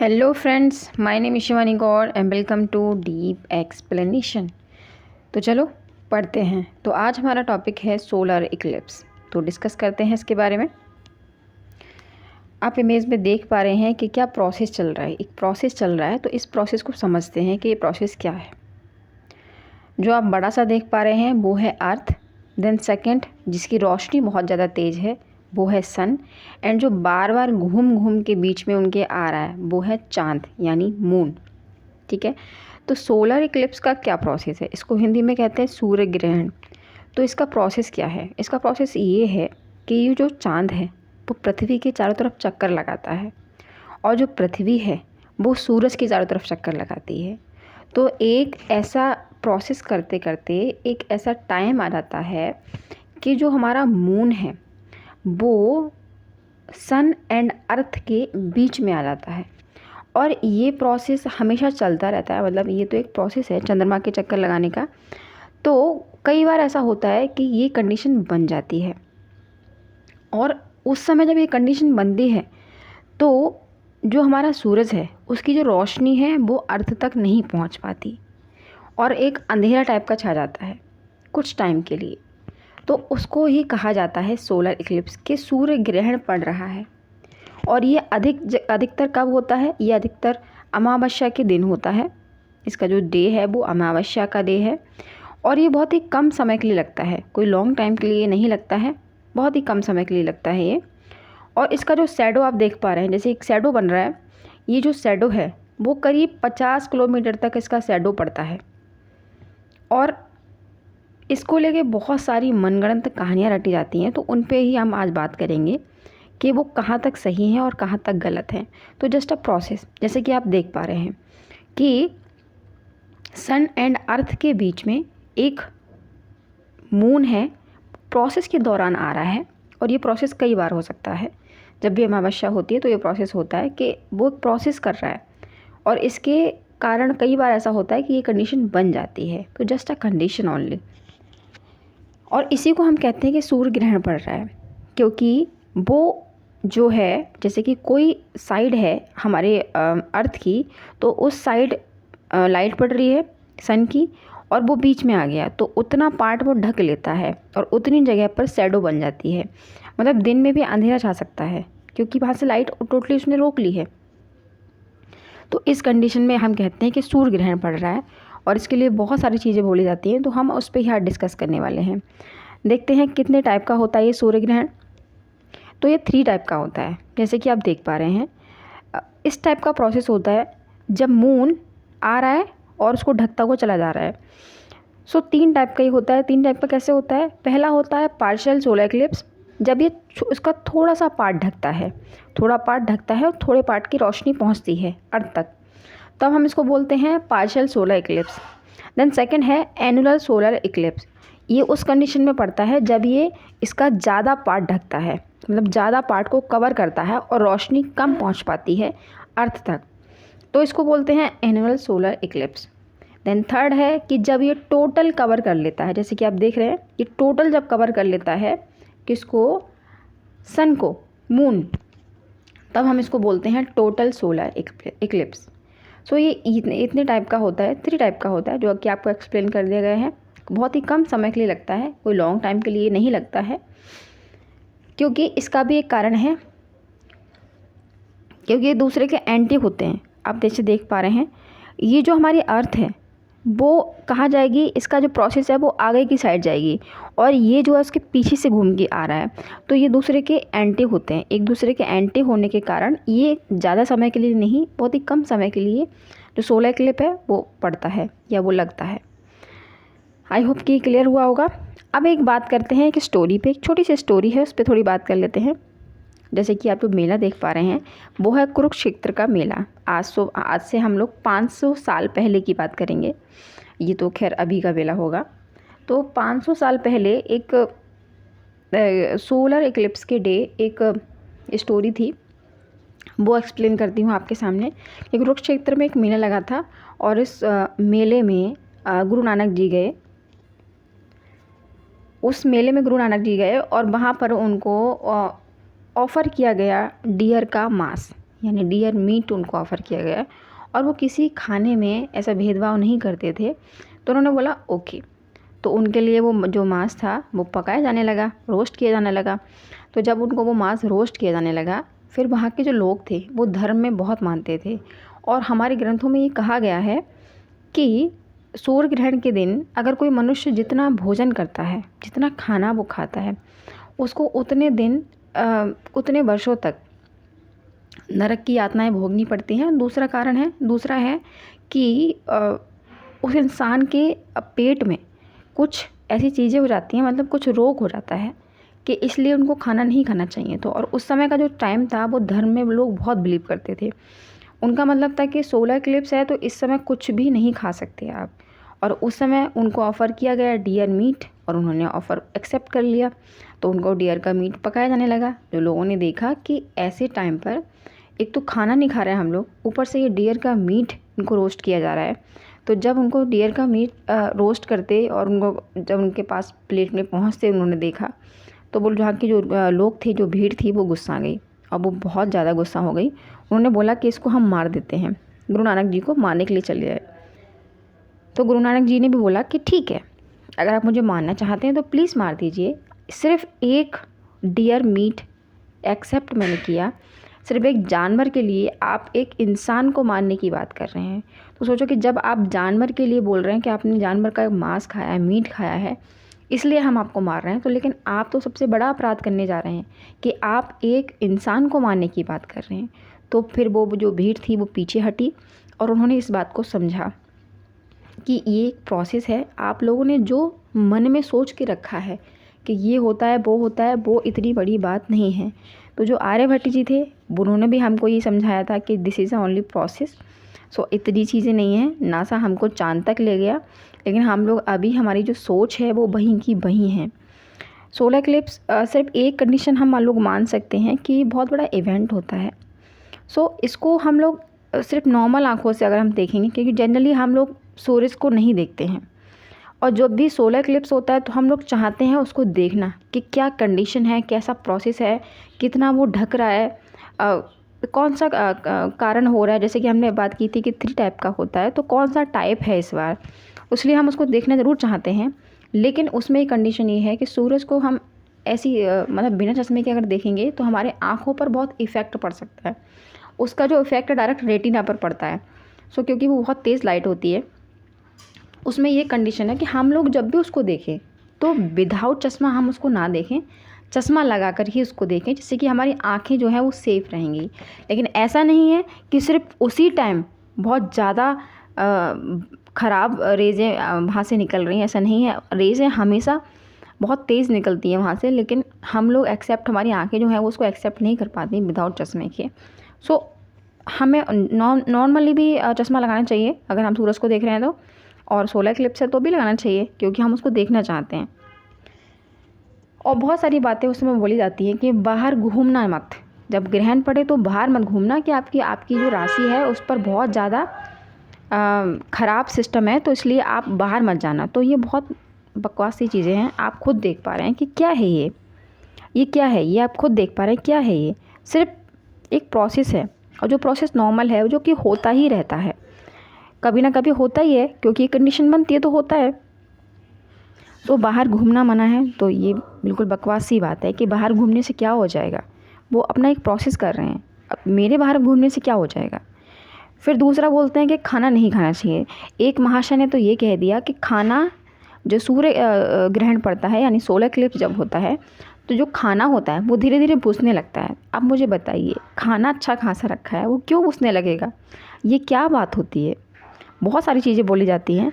Hello friends, my name is Shivani Gaur and welcome to deep explanation. तो चलो पढ़ते हैं। तो आज हमारा टॉपिक है सोलर इक्लिप्स। तो डिस्कस करते हैं इसके बारे में। आप इमेज में देख पा रहे हैं कि क्या प्रोसेस चल रहा है। एक प्रोसेस चल रहा है, तो इस प्रोसेस को समझते हैं कि ये प्रोसेस क्या है। जो आप बड़ा सा देख पा रहे हैं वो है अर्थ। देन सेकेंड, जिसकी रोशनी बहुत ज़्यादा तेज़ है, वो है सन। एंड जो बार बार घूम घूम के बीच में उनके आ रहा है वो है चांद यानी मून। ठीक है। तो सोलर इक्लिप्स का क्या प्रोसेस है, इसको हिंदी में कहते हैं सूर्य ग्रहण। तो इसका प्रोसेस क्या है? इसका प्रोसेस ये है कि ये जो चांद है वो पृथ्वी के चारों तरफ चक्कर लगाता है, और जो पृथ्वी है वो सूरज के चारों तरफ चक्कर लगाती है। तो एक ऐसा प्रोसेस करते करते एक ऐसा टाइम आ जाता है कि जो हमारा मून है वो सन एंड अर्थ के बीच में आ जाता है। और ये प्रोसेस हमेशा चलता रहता है, मतलब ये तो एक प्रोसेस है चंद्रमा के चक्कर लगाने का। तो कई बार ऐसा होता है कि ये कंडीशन बन जाती है, और उस समय जब ये कंडीशन बनती है तो जो हमारा सूरज है उसकी जो रोशनी है वो अर्थ तक नहीं पहुंच पाती, और एक अंधेरा टाइप का छा जाता है कुछ टाइम के लिए। तो उसको ही कहा जाता है सोलर इक्लिप्स, कि सूर्य ग्रहण पड़ रहा है। और ये अधिकतर कब होता है? ये अधिकतर अमावस्या के दिन होता है। इसका जो डे है वो अमावस्या का डे है, और ये बहुत ही कम समय के लिए लगता है, कोई लॉन्ग टाइम के लिए नहीं लगता है, बहुत ही कम समय के लिए लगता है ये। और इसका जो शैडो आप देख पा रहे हैं, जैसे एक शैडो बन रहा है, ये जो शैडो है वो करीब 50 किलोमीटर तक इसका शैडो पड़ता है। और इसको लेके बहुत सारी मनगढ़ंत कहानियाँ रटी जाती हैं, तो उन पे ही हम आज बात करेंगे कि वो कहाँ तक सही है और कहाँ तक गलत है। तो जस्ट अ प्रोसेस, जैसे कि आप देख पा रहे हैं कि सन एंड अर्थ के बीच में एक मून है, प्रोसेस के दौरान आ रहा है। और ये प्रोसेस कई बार हो सकता है, जब भी अमावस्या होती है तो ये प्रोसेस होता है कि वो एक प्रोसेस कर रहा है, और इसके कारण कई बार ऐसा होता है कि ये कंडीशन बन जाती है। तो जस्ट अ कंडीशन ओनली। और इसी को हम कहते हैं कि सूर्य ग्रहण पड़ रहा है, क्योंकि वो जो है, जैसे कि कोई साइड है हमारे अर्थ की, तो उस साइड लाइट पड़ रही है सन की, और वो बीच में आ गया तो उतना पार्ट वो ढक लेता है, और उतनी जगह पर शैडो बन जाती है। मतलब दिन में भी अंधेरा छा सकता है, क्योंकि वहाँ से लाइट टोटली उसने रोक ली है। तो इस कंडीशन में हम कहते हैं कि सूर्य ग्रहण पड़ रहा है, और इसके लिए बहुत सारी चीज़ें बोली जाती हैं, तो हम उस पर यहाँ डिस्कस करने वाले हैं। देखते हैं कितने टाइप का होता है ये सूर्य ग्रहण। तो ये 3 टाइप का होता है, जैसे कि आप देख पा रहे हैं। इस टाइप का प्रोसेस होता है जब मून आ रहा है और उसको ढकता हुआ चला जा रहा है। 3 टाइप का ही होता है। 3 टाइप का कैसे होता है? पहला होता है पार्शियल सोलर इक्लिप्स, जब ये उसका थोड़ा सा पार्ट ढकता है, थोड़ा पार्ट ढकता है और थोड़े पार्ट की रोशनी पहुंचती है अर्थ तक, तब हम इसको बोलते हैं partial solar eclipse. Then second है एनुलर सोलर इक्लिप्स। ये उस कंडीशन में पड़ता है जब ये इसका ज़्यादा पार्ट ढकता है, मतलब ज़्यादा पार्ट को कवर करता है और रोशनी कम पहुंच पाती है अर्थ तक, तो इसको बोलते हैं annual solar eclipse. Then third है कि जब ये टोटल कवर कर लेता है, जैसे कि आप देख रहे हैं ये टोटल जब कवर कर लेता है किसको? सन को, मून, तब हम इसको बोलते हैं टोटल सोलर इक्लिप्स। सो ये इतने टाइप का होता है, 3 टाइप का होता है, जो कि आपको एक्सप्लेन कर दिया गया है। बहुत ही कम समय के लिए लगता है, कोई लॉन्ग टाइम के लिए नहीं लगता है, क्योंकि इसका भी एक कारण है, क्योंकि ये दूसरे के एंटी होते हैं। आप जैसे देख पा रहे हैं ये जो हमारी अर्थ है वो कहाँ जाएगी? इसका जो प्रोसेस है वो आगे की साइड जाएगी, और ये जो है उसके पीछे से घूम के आ रहा है। तो ये दूसरे के एंटी होते हैं। एक दूसरे के एंटी होने के कारण ये ज़्यादा समय के लिए नहीं, बहुत ही कम समय के लिए जो सोलर इक्लिप्स है वो पड़ता है या वो लगता है। आई होप कि क्लियर हुआ होगा। अब एक बात करते हैं, एक स्टोरी पे, एक छोटी सी स्टोरी है, उस पर थोड़ी बात कर लेते हैं। जैसे कि आप जो मेला देख पा रहे हैं वो है कुरुक्षेत्र का मेला। आज से हम लोग 500 साल पहले की बात करेंगे। ये तो खैर अभी का मेला होगा। तो 500 साल पहले एक सोलर इक्लिप्स के डे एक स्टोरी थी, वो एक्सप्लेन करती हूँ आपके सामने। कि कुरुक्षेत्र में एक मेला लगा था, और इस मेले में गुरु नानक जी गए। उस मेले में गुरु नानक जी गए, और वहाँ पर उनको ऑफ़र किया गया डियर का मांस, यानी डियर मीट उनको ऑफ़र किया गया और वो किसी खाने में ऐसा भेदभाव नहीं करते थे। तो उन्होंने बोला ओके। तो उनके लिए वो जो मांस था वो पकाया जाने लगा, रोस्ट किया जाने लगा। तो जब उनको वो मांस रोस्ट किया जाने लगा, फिर वहाँ के जो लोग थे वो धर्म में बहुत मानते थे और हमारे ग्रंथों में ये कहा गया है कि सूर्य ग्रहण के दिन अगर कोई मनुष्य जितना भोजन करता है, जितना खाना वो खाता है, उसको उतने दिन उतने वर्षों तक नरक की यातनाएं भोगनी पड़ती हैं। दूसरा है कि उस इंसान के पेट में कुछ ऐसी चीज़ें हो जाती हैं, मतलब कुछ रोग हो जाता है कि इसलिए उनको खाना नहीं खाना चाहिए। तो और उस समय का जो टाइम था वो धर्म में लोग बहुत बिलीव करते थे। उनका मतलब था कि सोलर इक्लिप्स है तो इस समय कुछ भी नहीं खा सकते आप। और उस समय उनको ऑफ़र किया गया डियर मीट और उन्होंने ऑफ़र एक्सेप्ट कर लिया। तो उनको डियर का मीट पकाया जाने लगा। जो लोगों ने देखा कि ऐसे टाइम पर एक तो खाना नहीं खा रहे हैं हम लोग, ऊपर से ये डियर का मीट इनको रोस्ट किया जा रहा है। तो जब उनको डियर का मीट रोस्ट करते और उनको जब उनके पास प्लेट में पहुँचते उन्होंने देखा, तो वो जहाँ के जो लोग थे, जो भीड़ थी, वो गुस्सा गई और वो बहुत ज़्यादा गुस्सा हो गई। उन्होंने बोला कि इसको हम मार देते हैं। गुरु नानक जी को मारने के लिए चले आए। तो गुरु नानक जी ने भी बोला कि ठीक है, अगर आप मुझे मारना चाहते हैं तो प्लीज़ मार दीजिए। सिर्फ़ एक डियर मीट एक्सेप्ट मैंने किया, सिर्फ एक जानवर के लिए आप एक इंसान को मारने की बात कर रहे हैं। तो सोचो कि जब आप जानवर के लिए बोल रहे हैं कि आपने जानवर का मांस खाया है, मीट खाया है, इसलिए हम आपको मार रहे हैं, तो लेकिन आप तो सबसे बड़ा अपराध करने जा रहे हैं कि आप एक इंसान को मारने की बात कर रहे हैं। तो फिर वो जो भीड़ थी वो पीछे हटी और उन्होंने इस बात को समझा कि ये एक प्रोसेस है। आप लोगों ने जो मन में सोच के रखा है कि ये होता है, वो इतनी बड़ी बात नहीं है। तो जो आर्यभट्ट जी थे उन्होंने भी हमको ये समझाया था कि दिस इज़ ओनली प्रोसेस। सो इतनी चीज़ें नहीं हैं। नासा हमको चाँद तक ले गया, लेकिन हम लोग अभी हमारी जो सोच है वो वहीं की वहीं है। सोलर इक्लिप्स सिर्फ एक कंडीशन हम लोग मान सकते हैं कि बहुत बड़ा इवेंट होता है। सो इसको हम लोग सिर्फ नॉर्मल आँखों से अगर हम देखेंगे, क्योंकि जनरली हम लोग सूरज को नहीं देखते हैं, और जब भी सोलर इक्लिप्स होता है तो हम लोग चाहते हैं उसको देखना कि क्या कंडीशन है, कैसा प्रोसेस है, कितना वो ढक रहा है, कौन सा कारण हो रहा है। जैसे कि हमने बात की थी कि 3 टाइप का होता है, तो कौन सा टाइप है इस बार, इसलिए हम उसको देखना ज़रूर चाहते हैं। लेकिन उसमें एक कंडीशन ये है कि सूरज को हम ऐसी मतलब बिना चश्मे के अगर देखेंगे तो हमारे आँखों पर बहुत इफ़ेक्ट पड़ सकता है। उसका जो इफ़ेक्ट डायरेक्ट रेटिना पर पड़ता है। सो क्योंकि वो बहुत तेज़ लाइट होती है, उसमें ये कंडीशन है कि हम लोग जब भी उसको देखें तो विदाउट चश्मा हम उसको ना देखें, चश्मा लगा कर ही उसको देखें, जिससे कि हमारी आँखें जो हैं वो सेफ़ रहेंगी। लेकिन ऐसा नहीं है कि सिर्फ उसी टाइम बहुत ज़्यादा ख़राब रेज़ें वहाँ से निकल रही हैं, ऐसा नहीं है। रेज़ें हमेशा बहुत तेज़ निकलती हैं वहाँ से, लेकिन हम लोग हमारी आँखें जो हैं वो उसको एक्सेप्ट नहीं कर पाती विदाउट चश्मे के। सो हमें नॉर्मली भी चश्मा लगाना चाहिए अगर हम सूरज को देख रहे हैं तो, और सोलर इक्लिप्स है तो भी लगाना चाहिए, क्योंकि हम उसको देखना चाहते हैं। और बहुत सारी बातें उसमें बोली जाती हैं कि बाहर घूमना मत, जब ग्रहण पड़े तो बाहर मत घूमना, कि आपकी जो राशि है उस पर बहुत ज़्यादा ख़राब सिस्टम है, तो इसलिए आप बाहर मत जाना। तो ये बहुत बकवास सी चीज़ें हैं। आप खुद देख पा रहे हैं कि क्या है ये क्या है, ये आप खुद देख पा रहे हैं क्या है। ये सिर्फ एक प्रोसेस है, और जो प्रोसेस नॉर्मल है जो कि होता ही रहता है, कभी ना कभी होता ही है, क्योंकि कंडीशन बनती है तो होता है। तो बाहर घूमना मना है, तो ये बिल्कुल बकवास सी बात है कि बाहर घूमने से क्या हो जाएगा। वो अपना एक प्रोसेस कर रहे हैं, अब मेरे बाहर घूमने से क्या हो जाएगा। फिर दूसरा बोलते हैं कि खाना नहीं खाना चाहिए। एक महाशय ने तो ये कह दिया कि खाना, जो सूर्य ग्रहण पड़ता है यानी सोलर इक्लिप्स जब होता है, तो जो खाना होता है वो धीरे धीरे बुझने लगता है। अब मुझे बताइए, खाना अच्छा खासा रखा है, वो क्यों बुझने लगेगा? ये क्या बात होती है? बहुत सारी चीज़ें बोली जाती हैं,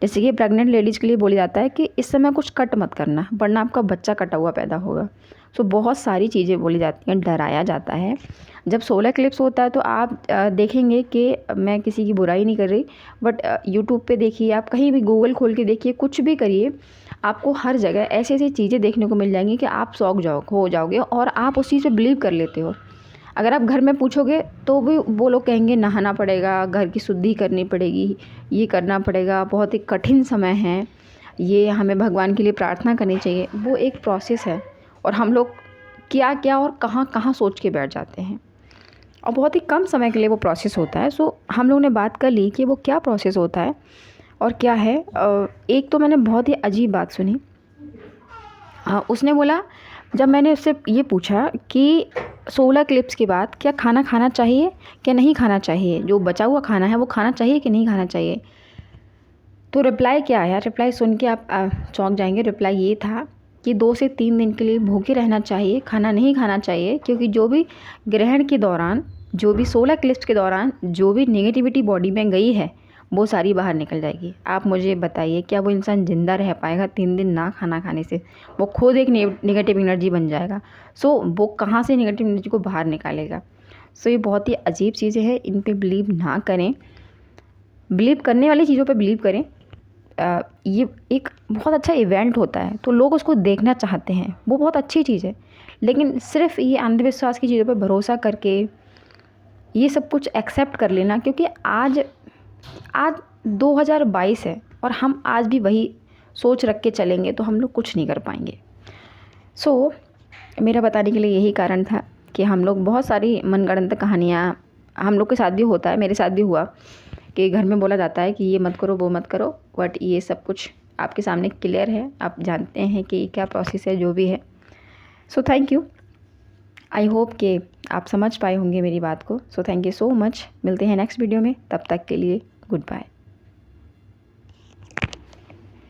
जैसे कि प्रेग्नेंट लेडीज़ के लिए बोली जाता है कि इस समय कुछ कट मत करना, वरना आपका बच्चा कटा हुआ पैदा होगा। सो बहुत सारी चीज़ें बोली जाती हैं, डराया जाता है। जब सोलर इक्लिप्स होता है तो आप देखेंगे कि मैं किसी की बुराई नहीं कर रही, बट यूट्यूब पे देखिए, आप कहीं भी गूगल खोल के देखिए, कुछ भी करिए, आपको हर जगह ऐसी ऐसी चीज़ें देखने को मिल जाएंगी कि आप हो जाओगे और आप उस चीज़ पे बिलीव कर लेते हो। अगर आप घर में पूछोगे तो भी वो लोग कहेंगे नहाना पड़ेगा, घर की शुद्धि करनी पड़ेगी, ये करना पड़ेगा, बहुत ही कठिन समय है, ये हमें भगवान के लिए प्रार्थना करनी चाहिए। वो एक प्रोसेस है, और हम लोग क्या क्या और कहाँ कहाँ सोच के बैठ जाते हैं। और बहुत ही कम समय के लिए वो प्रोसेस होता है। सो हम लोगों ने बात कर ली कि वो क्या प्रोसेस होता है और क्या है। एक तो मैंने बहुत ही अजीब बात सुनी। उसने बोला, जब मैंने उससे ये पूछा कि 16 क्लिप्स के बाद क्या खाना खाना चाहिए क्या नहीं खाना चाहिए, जो बचा हुआ खाना है वो खाना चाहिए कि नहीं खाना चाहिए, तो रिप्लाई क्या आया। रिप्लाई सुन के आप चौंक जाएंगे। रिप्लाई ये था कि 2 से 3 दिन के लिए भूखे रहना चाहिए, खाना नहीं खाना चाहिए, क्योंकि जो भी ग्रहण के दौरान, जो भी 16 क्लिप्स के दौरान जो भी नेगेटिविटी बॉडी में गई है वो सारी बाहर निकल जाएगी। आप मुझे बताइए, क्या वो इंसान ज़िंदा रह पाएगा 3 दिन ना खाना खाने से? वो खुद एक नेगेटिव एनर्जी बन जाएगा। सो वो कहाँ से नेगेटिव एनर्जी को बाहर निकालेगा? सो ये बहुत ही अजीब चीज़ें हैं, इन पे बिलीव ना करें। बिलीव करने वाली चीज़ों पे बिलीव करें। ये एक बहुत अच्छा इवेंट होता है तो लोग उसको देखना चाहते हैं, वो बहुत अच्छी चीज़ है। लेकिन सिर्फ ये अंधविश्वास की चीज़ों पर भरोसा करके ये सब कुछ एक्सेप्ट कर लेना, क्योंकि आज 2022 है और हम आज भी वही सोच रख के चलेंगे तो हम लोग कुछ नहीं कर पाएंगे। सो मेरा बताने के लिए यही कारण था कि हम लोग बहुत सारी मनगढ़ंत कहानियाँ, हम लोग के साथ भी होता है, मेरे साथ भी हुआ कि घर में बोला जाता है कि ये मत करो वो मत करो, बट ये सब कुछ आपके सामने क्लियर है, आप जानते हैं कि क्या प्रोसेस है जो भी है। So thank you. I hope कि आप समझ पाए होंगे मेरी बात को। So thank you so much. मिलते हैं नेक्स्ट वीडियो में, तब तक के लिए गुड बाय।